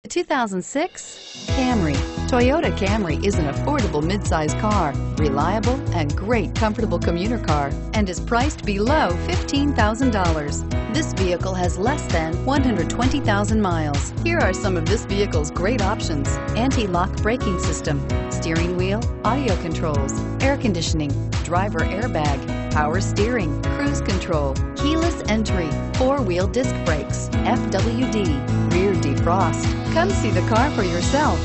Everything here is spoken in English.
2006 Camry. Toyota Camry is an affordable midsize car, reliable and great comfortable commuter car, and is priced below $15,000. This vehicle has less than 120,000 miles. Here are some of this vehicle's great options: anti-lock braking system, steering wheel audio controls, air conditioning, driver airbag, power steering, cruise control, keyless entry, four-wheel disc brakes, FWD, rear defrost. Come see the car for yourself.